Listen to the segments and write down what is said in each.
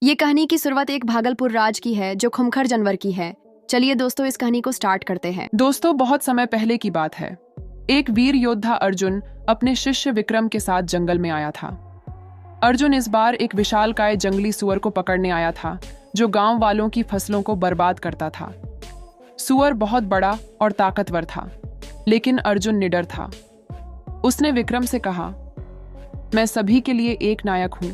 ये कहानी की शुरुआत एक भागलपुर राज की है जो खुमखर जानवर की है। चलिए दोस्तों इस कहानी को स्टार्ट करते हैं। दोस्तों, बहुत समय पहले की बात है। एक वीर योद्धा अर्जुन अपने शिष्य विक्रम के साथ जंगल में आया था। अर्जुन इस बार एक विशालकाय जंगली सुअर को पकड़ने आया था जो गांव वालों की फसलों को बर्बाद करता था। सुअर बहुत बड़ा और ताकतवर था, लेकिन अर्जुन निडर था। उसने विक्रम से कहा, मैं सभी के लिए एक नायक हूं,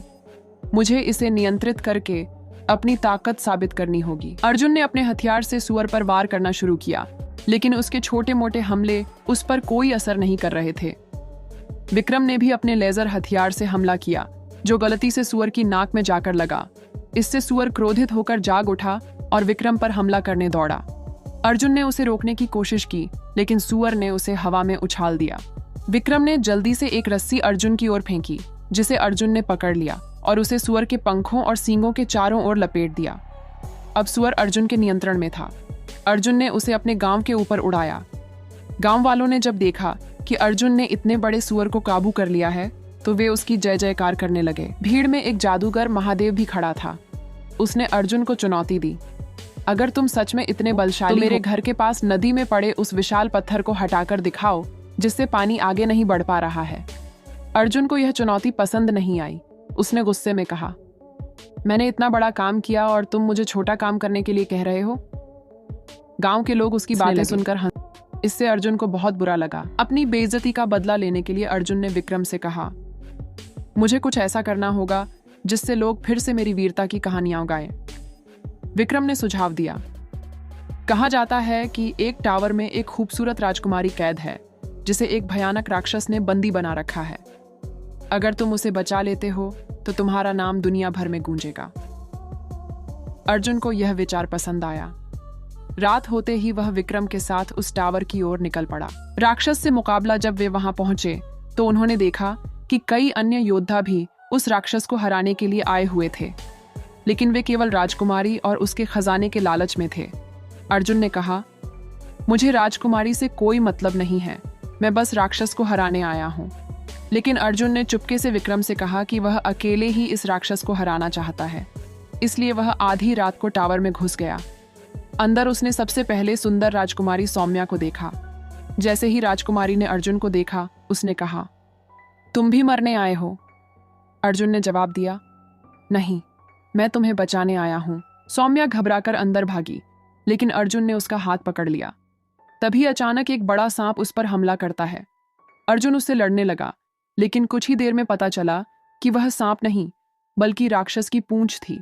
मुझे इसे नियंत्रित करके अपनी ताकत साबित करनी होगी। अर्जुन ने अपने हथियार से सुअर पर वार करना शुरू किया, लेकिन उसके छोटे मोटे हमले उस पर कोई असर नहीं कर रहे थे। विक्रम ने भी अपने लेजर हथियार से हमला किया, जो गलती से सुअर की नाक में जाकर लगा। इससे सुअर क्रोधित होकर जाग उठा और विक्रम पर हमला करने दौड़ा। अर्जुन ने उसे रोकने की कोशिश की, लेकिन सुअर ने उसे हवा में उछाल दिया। विक्रम ने जल्दी से एक रस्सी अर्जुन की ओर फेंकी, जिसे अर्जुन ने पकड़ लिया और उसे सुअर के पंखों और सींगों के चारों ओर लपेट दिया। अब सुअर अर्जुन के नियंत्रण में था। अर्जुन ने उसे अपने गांव के ऊपर उड़ाया। गांव वालों ने जब देखा कि अर्जुन ने इतने बड़े सुअर को काबू कर लिया है, तो वे उसकी जय जयकार करने लगे। भीड़ में एक जादूगर महादेव भी खड़ा था। उसने अर्जुन को चुनौती दी, अगर तुम सच में इतने बलशाली तो मेरे घर के पास नदी में पड़े उस विशाल पत्थर को हटाकर दिखाओ, जिससे पानी आगे नहीं बढ़ पा रहा है। अर्जुन को यह चुनौती पसंद नहीं आई। उसने गुस्से में कहा, मैंने इतना बड़ा काम किया और तुम मुझे छोटा काम करने के लिए कह रहे हो। गांव के लोग उसकी बातें सुनकर हंसे। इससे अर्जुन को बहुत बुरा लगा। अपनी बेइज्जती का बदला लेने के लिए अर्जुन ने विक्रम से कहा, मुझे कुछ ऐसा करना होगा जिससे लोग फिर से मेरी वीरता की कहानियां गाएं। विक्रम ने सुझाव दिया, कहा जाता है कि एक टावर में एक खूबसूरत राजकुमारी कैद है, जिसे एक भयानक राक्षस ने बंदी बना रखा है। अगर तुम उसे बचा लेते हो तो तुम्हारा नाम दुनिया भर में गूंजेगा। अर्जुन को यह विचार पसंद आया। रात होते ही वह विक्रम के साथ उस टावर की ओर निकल पड़ा। राक्षस से मुकाबला जब वे वहां पहुंचे तो उन्होंने देखा कि कई अन्य योद्धा भी उस राक्षस को हराने के लिए आए हुए थे, लेकिन वे केवल राजकुमारी और उसके खजाने के लालच में थे। अर्जुन ने कहा, मुझे राजकुमारी से कोई मतलब नहीं है, मैं बस राक्षस को हराने आया हूं। लेकिन अर्जुन ने चुपके से विक्रम से कहा कि वह अकेले ही इस राक्षस को हराना चाहता है, इसलिए वह आधी रात को टावर में घुस गया। अंदर उसने सबसे पहले सुंदर राजकुमारी सौम्या को देखा। जैसे ही राजकुमारी ने अर्जुन को देखा, उसने कहा, तुम भी मरने आए हो? अर्जुन ने जवाब दिया, नहीं, मैं तुम्हें बचाने आया हूं। सौम्या घबराकर अंदर भागी, लेकिन अर्जुन ने उसका हाथ पकड़ लिया। तभी अचानक एक बड़ा सांप उस पर हमला करता है। अर्जुन उससे लड़ने लगा, लेकिन कुछ ही देर में पता चला कि वह सांप नहीं, बल्कि राक्षस की पूंछ थी।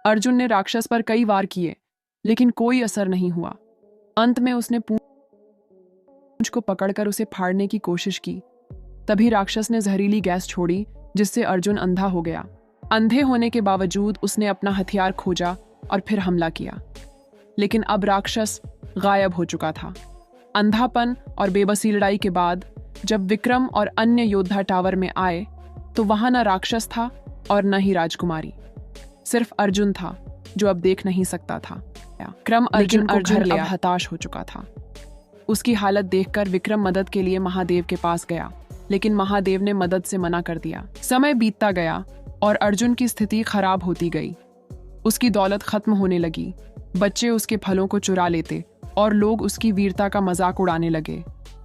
अर्जुन ने राक्षस पर कई वार किए, लेकिन कोई असर नहीं हुआ। अंत में उसने पूंछ को पकड़कर उसे फाड़ने की कोशिश की। तभी राक्षस ने जहरीली गैस छोड़ी, जिससे अर्जुन अंधा हो गया। अंधे होने के बावजूद उसने अपना हथियार खोजा और फिर हमला किया, लेकिन अब राक्षस गायब हो चुका था। अंधापन और बेबसी लड़ाई के बाद जब विक्रम और अन्य योद्धा टावर में आए, तो वहां न राक्षस था और न ही राजकुमारी, सिर्फ अर्जुन था जो अब देख नहीं सकता था। विक्रम अर्जुन अब हताश हो चुका था। उसकी हालत देखकर विक्रम मदद के लिए महादेव के पास गया, लेकिन महादेव ने मदद से मना कर दिया। समय बीतता गया और अर्जुन की स्थिति खराब होती गई। उसकी दौलत खत्म होने लगी, बच्चे उसके फलों को चुरा लेते और लोग उसकी वीरता का मजाक उड़ाने लगे।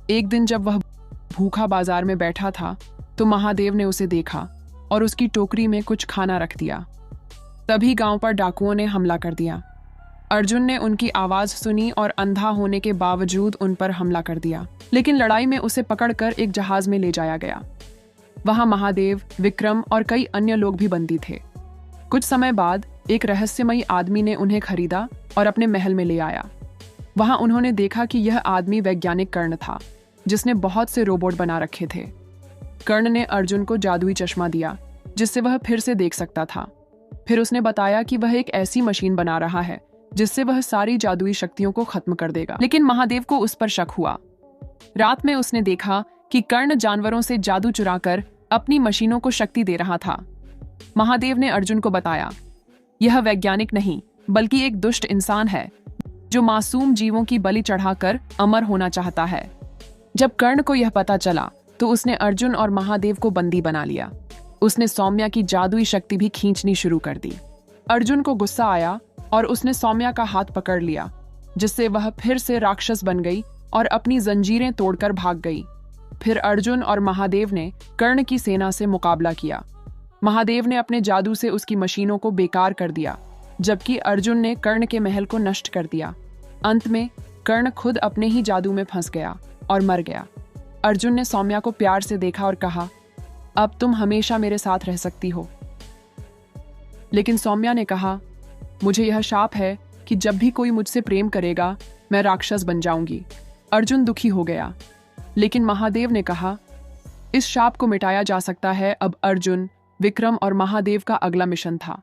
एक दिन जब वह भूखा बाजार में बैठा था, तो महादेव ने उसे देखा और उसकी टोकरी में कुछ खाना रख दिया। तभी गांव पर डाकुओं ने हमला कर दिया। अर्जुन ने उनकी आवाज सुनी और अंधा होने के बावजूद उन पर हमला कर दिया, लेकिन लड़ाई में उसे पकड़कर एक जहाज में ले जाया गया। वहां महादेव, विक्रम और कई अन्य लोग भी बंदी थे। कुछ समय बाद एक रहस्यमयी आदमी ने उन्हें खरीदा और अपने महल में ले आया। वहां उन्होंने देखा कि यह आदमी वैज्ञानिक कर्ण था, जिसने बहुत से रोबोट बना रखे थे। कर्ण ने अर्जुन को जादुई चश्मा दिया, जिससे वह फिर से देख सकता था। फिर उसने बताया कि वह एक ऐसी मशीन बना रहा है जिससे वह सारी जादुई शक्तियों को खत्म कर देगा। लेकिन महादेव को उस पर शक हुआ। रात में उसने देखा कि कर्ण जानवरों से जादू चुराकर अपनी मशीनों को शक्ति दे रहा था। महादेव ने अर्जुन को बताया, यह वैज्ञानिक नहीं, बल्कि एक दुष्ट इंसान है जो मासूम जीवों की बलि चढ़ाकर अमर होना चाहता है। जब कर्ण को यह पता चला, तो उसने अर्जुन और महादेव को बंदी बना लिया। उसने सौम्या की जादुई शक्ति भी खींचनी शुरू कर दी। अर्जुन को गुस्सा आया और उसने सौम्या का हाथ पकड़ लिया, जिससे वह फिर से राक्षस बन गई और अपनी जंजीरें तोड़कर भाग गई। फिर अर्जुन और महादेव ने कर्ण की सेना से मुकाबला किया। महादेव ने अपने जादू से उसकी मशीनों को बेकार कर दिया, जबकि अर्जुन ने कर्ण के महल को नष्ट कर दिया। अंत में कर्ण खुद अपने ही जादू में फंस गया और मर गया। अर्जुन ने सौम्या को प्यार से देखा और कहा, अब तुम हमेशा मेरे साथ रह सकती हो। लेकिन सौम्या ने कहा, मुझे यह शाप है कि जब भी कोई मुझसे प्रेम करेगा मैं राक्षस बन जाऊंगी। अर्जुन दुखी हो गया, लेकिन महादेव ने कहा, इस शाप को मिटाया जा सकता है। अब अर्जुन, विक्रम और महादेव का अगला मिशन था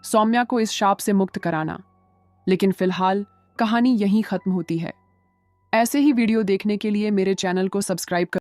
सौम्या को इस शाप से मुक्त कराना। लेकिन फिलहाल कहानी यहीं खत्म होती है। ऐसे ही वीडियो देखने के लिए मेरे चैनल को सब्सक्राइब कर